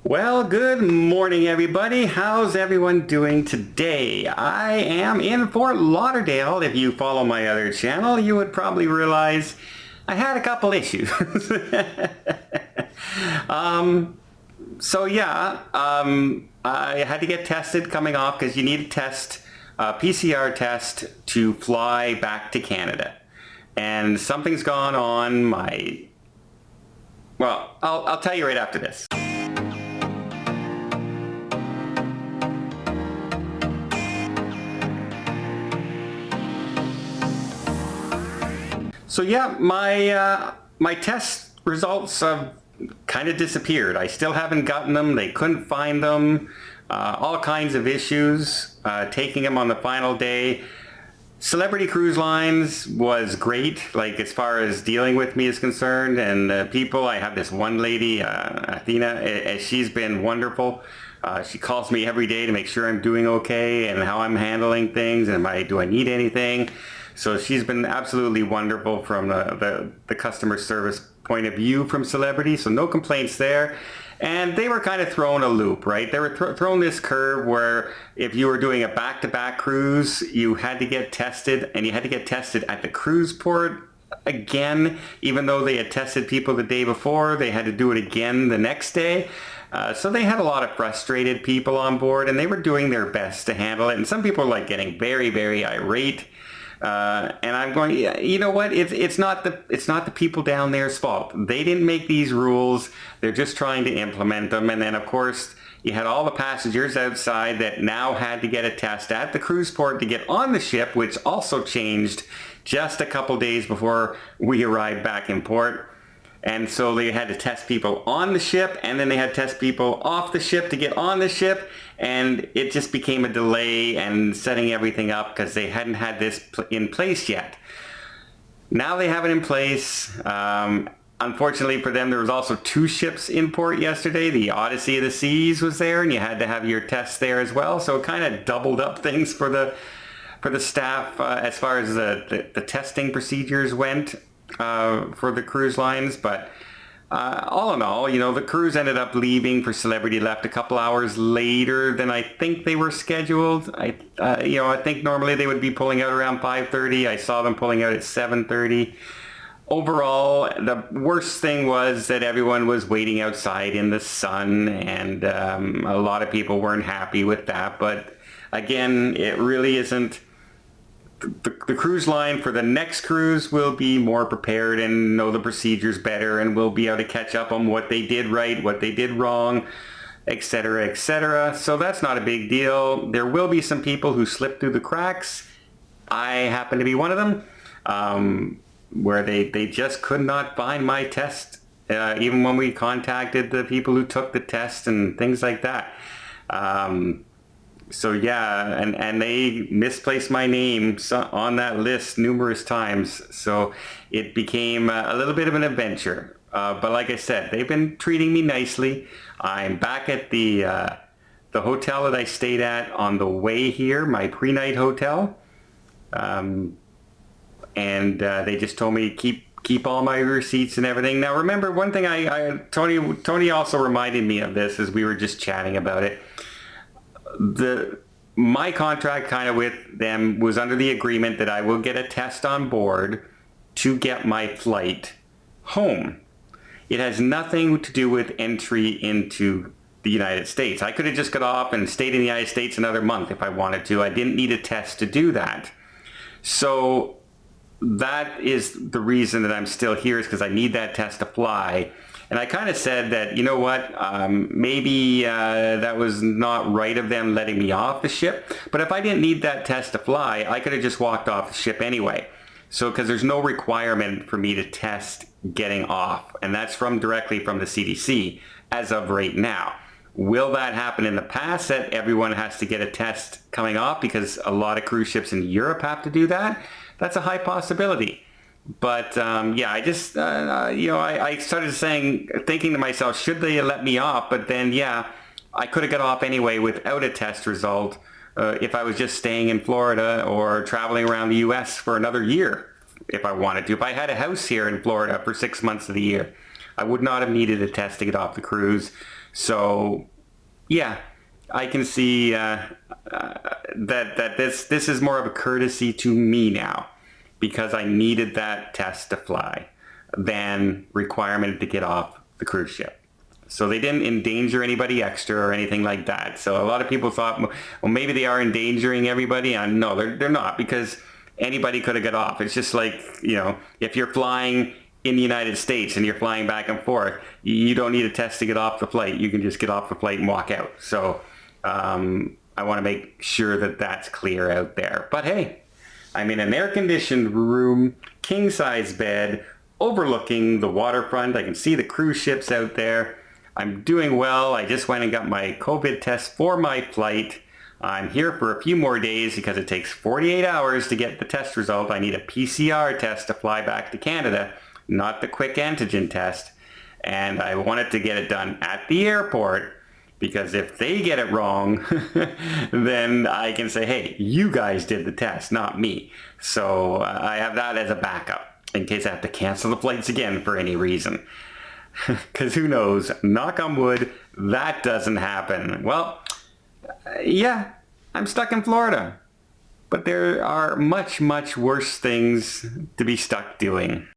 Well, good morning, everybody. How's everyone doing today? I am in Fort Lauderdale. If you follow my other channel, you would probably realize I had a couple issues. um, I had to get tested coming off because you need a test, a PCR test to fly back to Canada. And something's gone on I'll tell you right after this. So yeah, my test results have kind of disappeared. I still haven't gotten them. They couldn't find them. All kinds of issues. Taking them on the final day. Celebrity Cruise Lines was great, like as far as dealing with me is concerned, and people. I have this one lady, Athena. She's been wonderful. She calls me every day to make sure I'm doing okay and how I'm handling things, and do I need anything. So she's been absolutely wonderful from the customer service point of view from Celebrity, so no complaints there. And they were kind of thrown a loop, right? They were thrown this curve where if you were doing a back-to-back cruise, you had to get tested, and you had to get tested at the cruise port again, even though they had tested people the day before, they had to do it again the next day. So they had a lot of frustrated people on board, and they were doing their best to handle it. And some people were like getting very, very irate. And I'm going, yeah, you know what? It's not the people down there's fault. They didn't make these rules. They're just trying to implement them. And then of course you had all the passengers outside that now had to get a test at the cruise port to get on the ship, which also changed just a couple days before we arrived back in port. And so they had to test people on the ship, and then they had to test people off the ship to get on the ship, and it just became a delay and setting everything up because they hadn't had this in place yet. Now they have it in place. Unfortunately for them, there was also two ships in port yesterday. The Odyssey of the Seas was there, and you had to have your tests there as well. So it kind of doubled up things for the staff as far as the testing procedures went. For the cruise lines, but all in all, you know, the cruise ended up leaving for Celebrity, left a couple hours later than I think they were scheduled. I think normally they would be pulling out around 5:30. I saw them pulling out at 7:30. Overall, the worst thing was that everyone was waiting outside in the sun, and a lot of people weren't happy with that. But again, it really isn't. The cruise line for the next cruise will be more prepared and know the procedures better, and will be able to catch up on what they did right, what they did wrong, etc., etc. So that's not a big deal. There will be some people who slip through the cracks. I happen to be one of them, where they just could not find my test, even when we contacted the people who took the test and things like that. So yeah, and they misplaced my name on that list numerous times. So it became a little bit of an adventure. But like I said, they've been treating me nicely. I'm back at the hotel that I stayed at on the way here, my pre-night hotel. And they just told me to keep all my receipts and everything. Now remember, one thing Tony also reminded me of this as we were just chatting about it. My contract kind of with them was under the agreement that I will get a test on board to get my flight home. It has nothing to do with entry into the United States. I could have just got off and stayed in the United States another month if I wanted to. I didn't need a test to do that. So that is the reason that I'm still here, is because I need that test to fly. And I kind of said that, you know what, maybe that was not right of them letting me off the ship. But if I didn't need that test to fly, I could have just walked off the ship anyway. So because there's no requirement for me to test getting off. And that's directly from the CDC as of right now. Will that happen in the past, that everyone has to get a test coming off because a lot of cruise ships in Europe have to do that? That's a high possibility. But yeah, I just, I started thinking to myself, should they let me off? But then, yeah, I could have got off anyway without a test result if I was just staying in Florida or traveling around the U.S. for another year if I wanted to. If I had a house here in Florida for 6 months of the year, I would not have needed a test to get off the cruise. So, yeah, I can see that this is more of a courtesy to me now, because I needed that test to fly than requirement to get off the cruise ship. So they didn't endanger anybody extra or anything like that. So a lot of people thought, well, maybe they are endangering everybody. And no, they're not, because anybody could have got off. It's just like, if you're flying in the United States and you're flying back and forth, you don't need a test to get off the flight. You can just get off the flight and walk out. So I want to make sure that that's clear out there. But hey, I'm in an air-conditioned room, king-size bed, overlooking the waterfront. I can see the cruise ships out there. I'm doing well. I just went and got my COVID test for my flight. I'm here for a few more days because it takes 48 hours to get the test result. I need a PCR test to fly back to Canada, not the quick antigen test. And I wanted to get it done at the airport, because if they get it wrong, then I can say, hey, you guys did the test, not me. So I have that as a backup in case I have to cancel the flights again for any reason. Because who knows, knock on wood, that doesn't happen. Well, yeah, I'm stuck in Florida. But there are much, much worse things to be stuck doing.